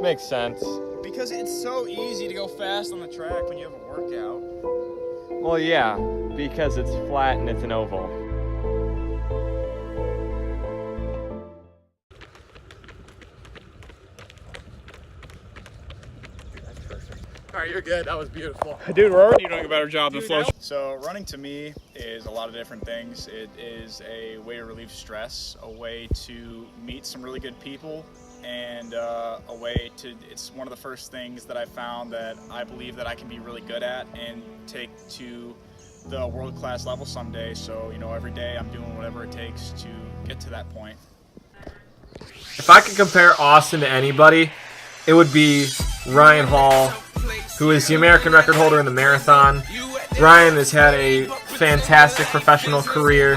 Makes sense. Because it's so easy to go fast on the track when you have a workout. Well, yeah, because it's flat and it's an oval. All right, you're good. That was beautiful. Dude, we're already doing a better job than flow. Flo. So running to me is a lot of different things. It is a way to relieve stress, a way to meet some really good people, and a way to, it's one of the first things that I found that I believe that I can be really good at and take to the world-class level someday. So, you know, every day I'm doing whatever it takes to get to that point. If I could compare Austin to anybody, it would be Ryan Hall, who is the American record holder in the marathon. Ryan has had a fantastic professional career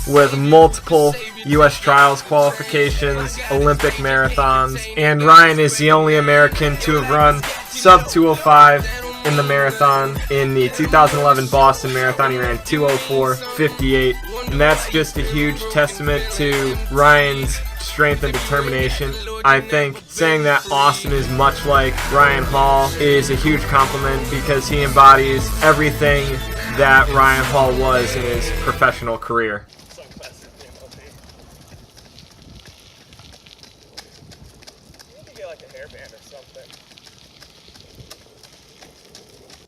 with multiple U.S. trials qualifications, Olympic marathons, and Ryan is the only American to have run sub 205 in the marathon. In the 2011 Boston Marathon, he ran 2:04:58, and that's just a huge testament to Ryan's strength and determination. I think saying that Austin is much like Ryan Hall is a huge compliment because he embodies everything that Ryan Hall was in his professional career.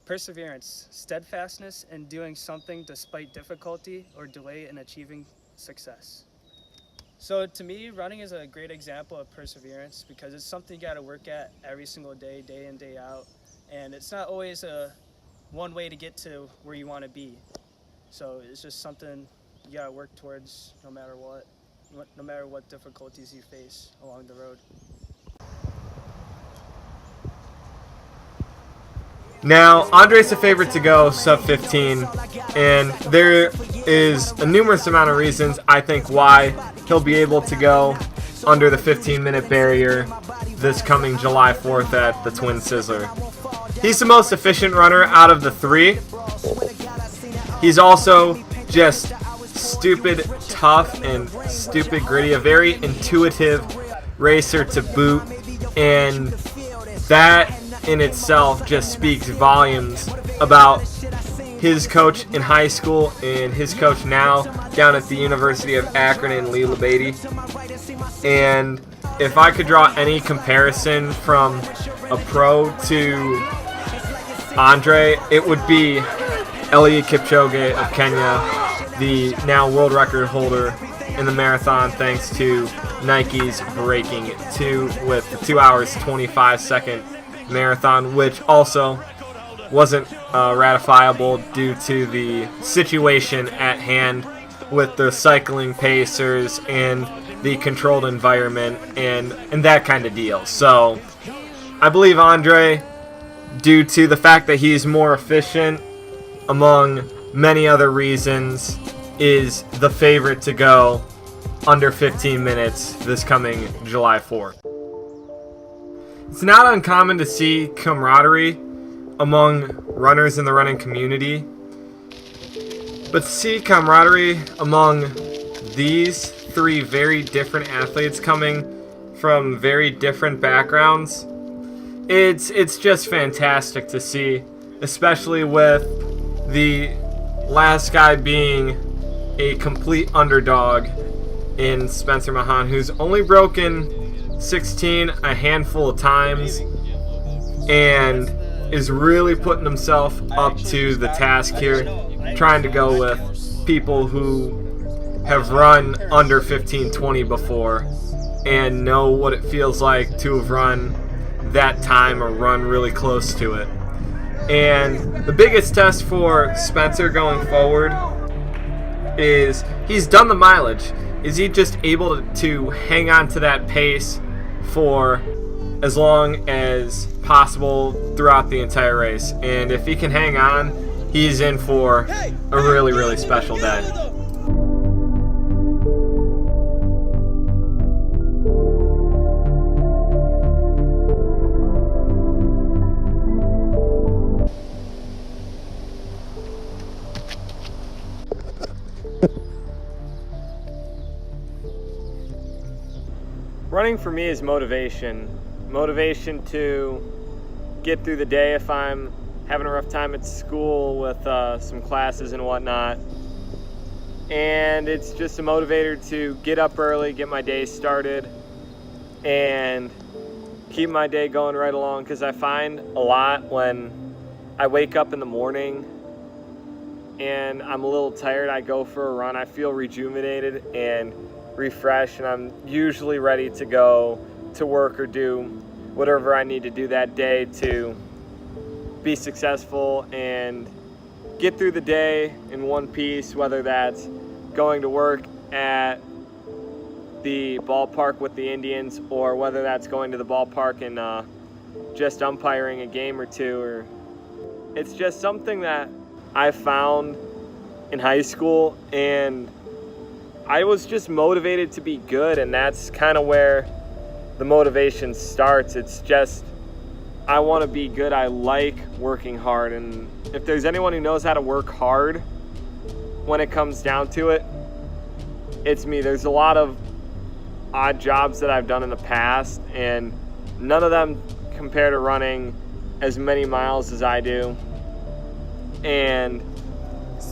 Perseverance, steadfastness in doing something despite difficulty or delay in achieving success. So to me, running is a great example of perseverance because it's something you got to work at every single day, day in, day out. And it's not always one way to get to where you want to be. So it's just something you got to work towards no matter what difficulties you face along the road. Now, Andre's the favorite to go sub 15, and there is a numerous amount of reasons I think why he'll be able to go under the 15-minute barrier this coming July 4th at the Twin Sizzler. He's the most efficient runner out of the three. He's also just stupid tough and stupid gritty, a very intuitive racer to boot, and that in itself just speaks volumes about his coach in high school and his coach now down at the University of Akron in Lee Labadie. And if I could draw any comparison from a pro to Andre, it would be Eliud Kipchoge of Kenya, the now world record holder in the marathon thanks to Nike's breaking with the 2 hours 25 second marathon, which also wasn't ratifiable due to the situation at hand with the cycling pacers and the controlled environment and that kind of deal. So I believe Andre, due to the fact that he's more efficient among many other reasons, is the favorite to go under 15 minutes this coming July 4th. It's not uncommon to see camaraderie among runners in the running community, but to see camaraderie among these three very different athletes coming from very different backgrounds, it's just fantastic to see, especially with the last guy being a complete underdog in Spencer Mahan, who's only broken 16 a handful of times and is really putting himself up to the task here, trying to go with people who have run under 15:20 before and know what it feels like to have run that time or run really close to it. And the biggest test for Spencer going forward is he's done the mileage. Is he just able to hang on to that pace for as long as possible throughout the entire race? And if he can hang on, he's in for a really, really special day. Running for me is motivation. Motivation to get through the day if I'm having a rough time at school with some classes and whatnot. And it's just a motivator to get up early, get my day started, and keep my day going right along, because I find a lot when I wake up in the morning and I'm a little tired, I go for a run, I feel rejuvenated and refreshed, and I'm usually ready to go to work or do whatever I need to do that day to be successful and get through the day in one piece, whether that's going to work at the ballpark with the Indians, or whether that's going to the ballpark and just umpiring a game or two. Or it's just something that I found in high school, and I was just motivated to be good, and that's kind of where the motivation starts. It's just, I want to be good. I like working hard, and if there's anyone who knows how to work hard when it comes down to it, it's me. There's a lot of odd jobs that I've done in the past, and none of them compare to running as many miles as I do. And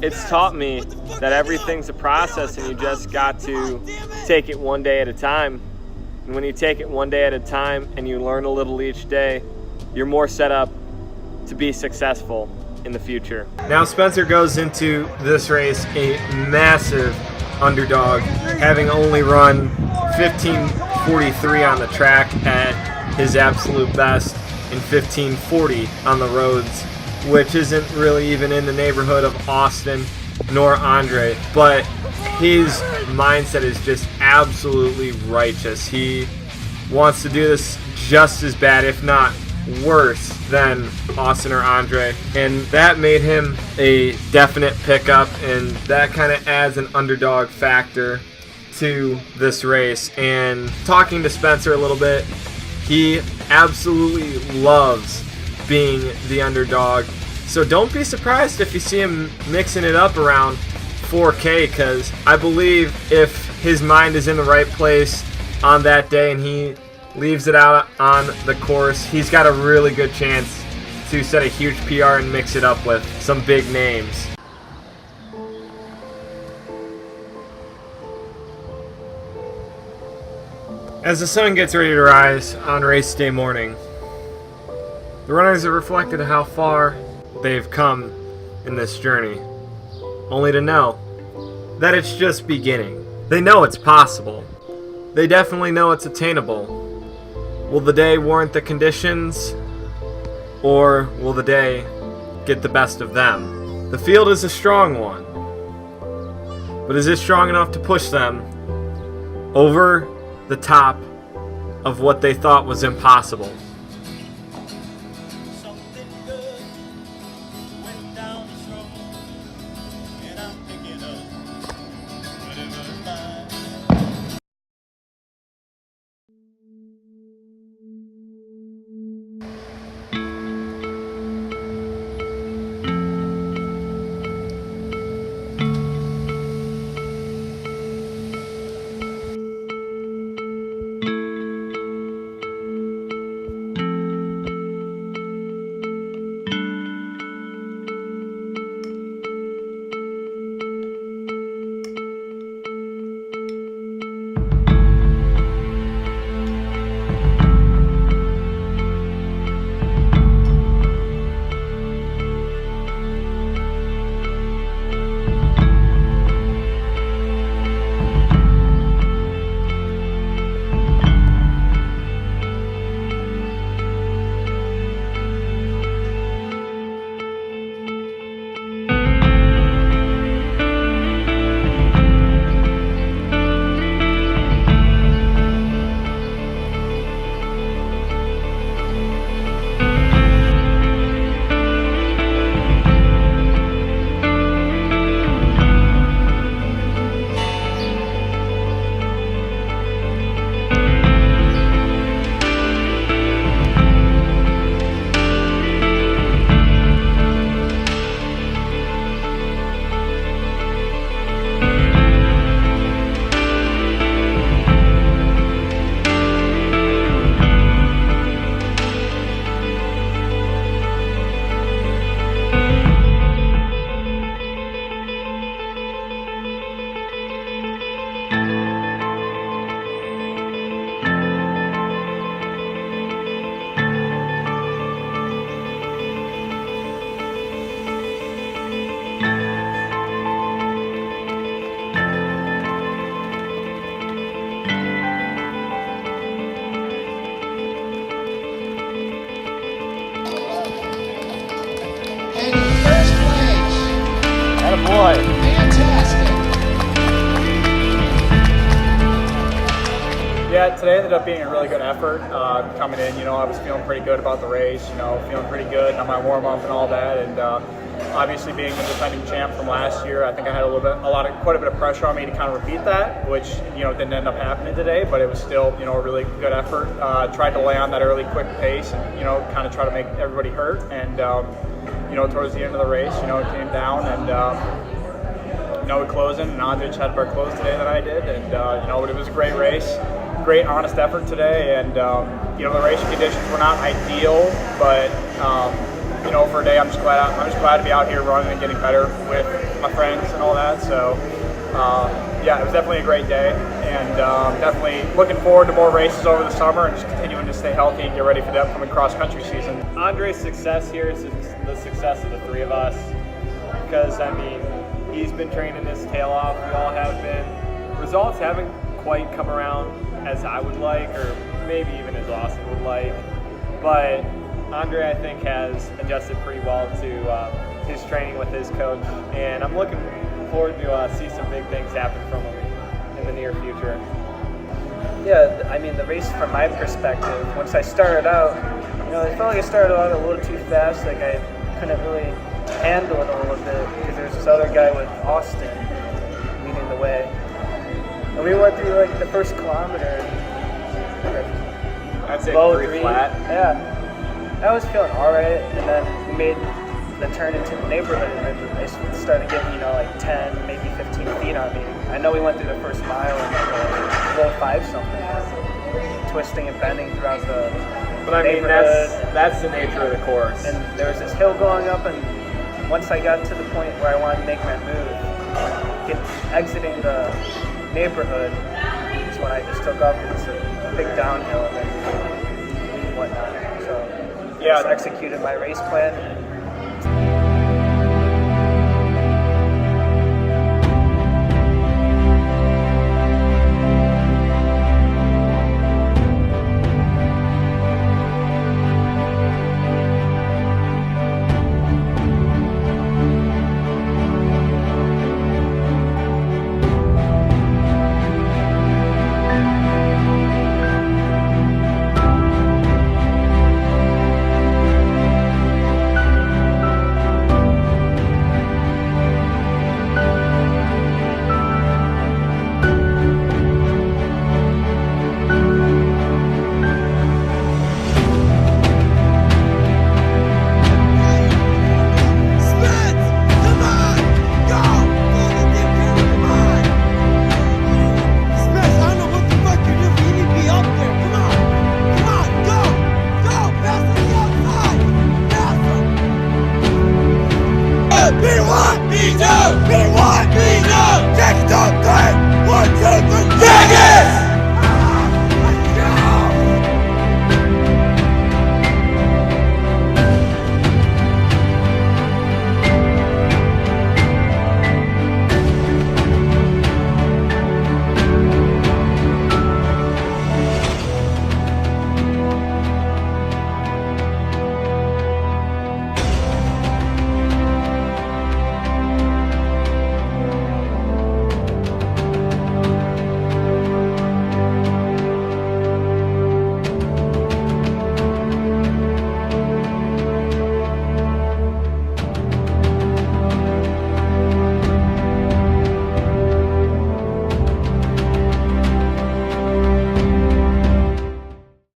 it's taught me that everything's a process, and you just got to take it one day at a time. And when you take it one day at a time and you learn a little each day, you're more set up to be successful in the future. Now Spencer goes into this race a massive underdog, having only run 15:43 on the track at his absolute best and 15:40 on the roads, which isn't really even in the neighborhood of Austin nor Andre, but his mindset is just absolutely righteous. He wants to do this just as bad, if not worse, than Austin or Andre, and that made him a definite pickup, and that kind of adds an underdog factor to this race. And talking to Spencer a little bit, he absolutely loves being the underdog, so don't be surprised if you see him mixing it up around 4K, because I believe if his mind is in the right place on that day and he leaves it out on the course, he's got a really good chance to set a huge PR and mix it up with some big names. As the sun gets ready to rise on race day morning, the runners have reflected how far they've come in this journey, only to know that it's just beginning. They know it's possible. They definitely know it's attainable. Will the day warrant the conditions, or will the day get the best of them? The field is a strong one, but is it strong enough to push them over the top of what they thought was impossible? boy. Yeah, today ended up being a really good effort. Coming in, I was feeling pretty good about the race, feeling pretty good on my warm-up and all that, and obviously being the defending champ from last year, I think I had quite a bit of pressure on me to kind of repeat that, which, didn't end up happening today, but it was still, a really good effort. Tried to lay on that early quick pace and, kind of try to make everybody hurt, and, towards the end of the race, it came down, and, we closed in, and Andrej had a better close today than I did, and, but it was a great race. Great honest effort today, and the racing conditions were not ideal, but for a day I'm just glad to be out here running and getting better with my friends and all that. So yeah, it was definitely a great day, and definitely looking forward to more races over the summer and just continuing to stay healthy and get ready for the upcoming cross-country season. Andre's success here is the success of the three of us, because he's been training his tail off. We all have been. Results haven't quite come around as I would like, or maybe even as Austin would like, but Andre, I think, has adjusted pretty well to his training with his coach, and I'm looking forward to see some big things happen from him in the near future. Yeah, the race from my perspective, once I started out, I felt like I started out a little too fast, like I couldn't really handle it a little bit, because there's this other guy with Austin leading the way. And we went through like the first kilometer. I'd say low pretty flat. Yeah. I was feeling alright, and then we made the turn into the neighborhood, and then I started getting, like 10, maybe 15 feet on me. I know we went through the first mile in like low 5 something, twisting and bending throughout the neighborhood. That's the nature of the course. And there was this hill going up, and once I got to the point where I wanted to make my move, exiting the neighborhood is when I just took off, because it's a big downhill and whatnot. So yeah, I just executed my race plan.